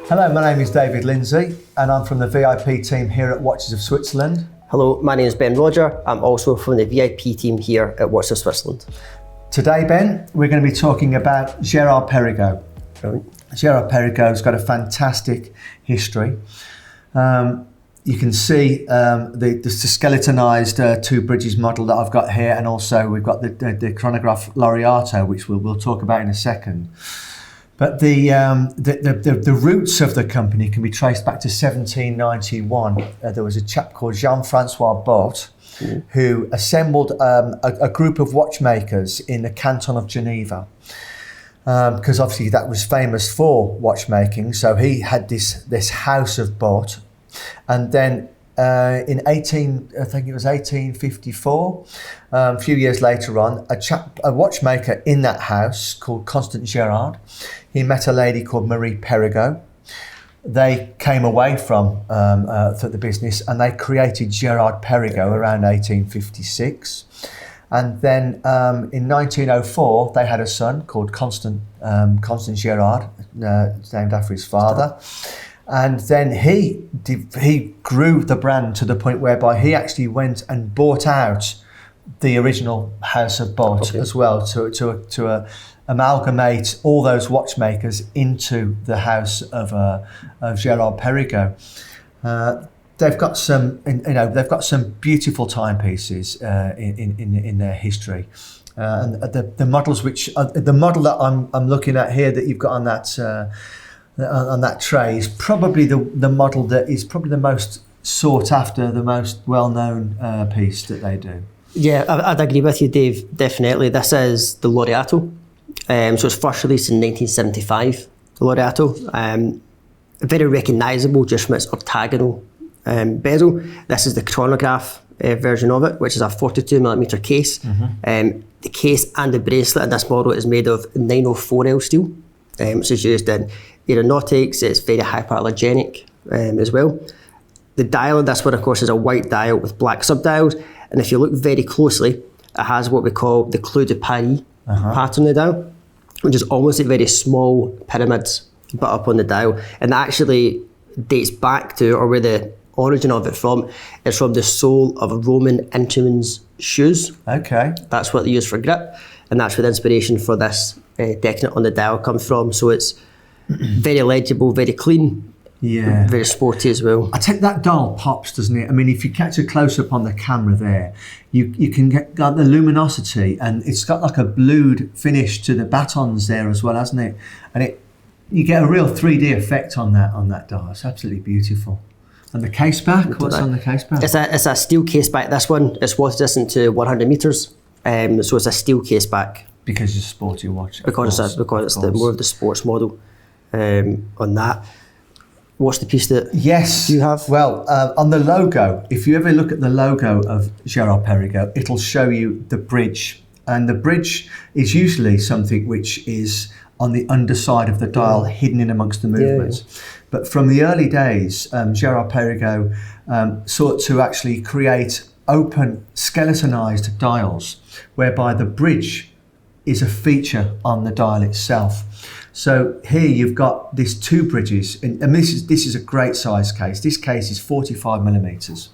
Hello, my name is David Lindsay and I'm from the VIP team here at Watches of Switzerland. Hello, my name is Ben Roger. I'm also from the VIP team here at Watches of Switzerland. Today, Ben, we're going to be talking about Girard-Perregaux. Brilliant. Girard-Perregaux's got a fantastic history. You can see the skeletonized two bridges model that I've got here, and also we've got the chronograph Laureato, which we'll talk about in a second. But the roots of the company can be traced back to 1791. There was a chap called Jean-Francois Bot who assembled a group of watchmakers in the canton of Geneva. Because obviously that was famous for watchmaking, so he had this house of Bot. And then in 1854, a few years later on, a watchmaker in that house called Constant Girard, he met a lady called Marie Perregaux. They came away from the business and they created Girard-Perregaux around 1856. And then in 1904, they had a son called Constant Girard, named after his father. And then he grew the brand to the point whereby he actually went and bought out the original House of Bot as well to amalgamate all those watchmakers into the house of Girard-Perregaux. They've got some, they've got some beautiful timepieces in their history. And the models the model that I'm looking at here that you've got on that tray is probably the model that is probably the most sought after, the most well-known piece that they do. Yeah, I'd agree with you, Dave, definitely. This is the Laureato. So it's first released in 1975, the Laureato. Very recognisable just from its octagonal bezel. This is the chronograph version of it, which is a 42mm case. Mm-hmm. The case and the bracelet in this model is made of 904L steel, which is used in aeronautics. It's very hypoallergenic as well. The dial in this one, of course, is a white dial with black subdials, and if you look very closely, it has what we call the Clou de Paris pattern on the dial, which is almost a very small pyramids but up on the dial, and that actually dates back to, or where the origin of it from, is from the sole of a Roman Intraman's shoes. Okay. That's what they use for grip, and that's where the inspiration for this decanate on the dial comes from. So it's very legible, very clean, very sporty as well. I think that dial pops, doesn't it? I mean, if you catch a close-up on the camera there, you can get the luminosity, and it's got like a blued finish to the batons there as well, hasn't it? And you get a real 3D effect on that dial. It's absolutely beautiful. And the case back, what's on the case back? It's a steel case back. This one is water resistant to 100 metres, so it's a steel case back. Because it's a sporty watch. Because it's more of the sports model on that. What's the piece that you have? Well, on the logo, if you ever look at the logo of Girard-Perregaux, it'll show you the bridge. And the bridge is usually something which is on the underside of the dial, hidden in amongst the movements. Yeah. But from the early days, Girard-Perregaux sought to actually create open, skeletonized dials, whereby the bridge is a feature on the dial itself. So here you've got these two bridges, and this is a great size case. This case is 45mm,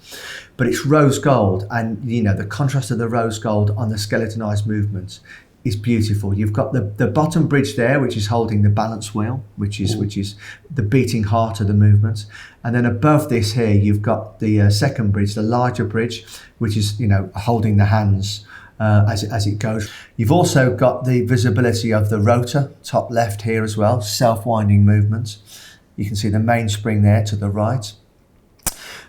but it's rose gold, and the contrast of the rose gold on the skeletonized movements is beautiful. You've got the bottom bridge there, which is holding the balance wheel, which is the beating heart of the movement, and then above this here you've got the second bridge, the larger bridge, which is holding the hands as it goes. You've also got the visibility of the rotor, top left here as well, self-winding movements. You can see the mainspring there to the right.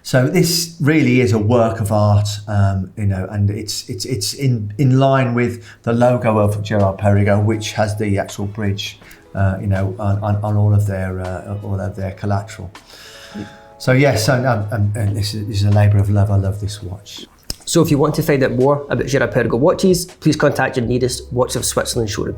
So this really is a work of art, and it's in line with the logo of Girard-Perregaux, which has the actual bridge, on all of their collateral. So yes, and this is a labour of love. I love this watch. So if you want to find out more about Girard-Perregaux watches, please contact your nearest Watches of Switzerland showroom.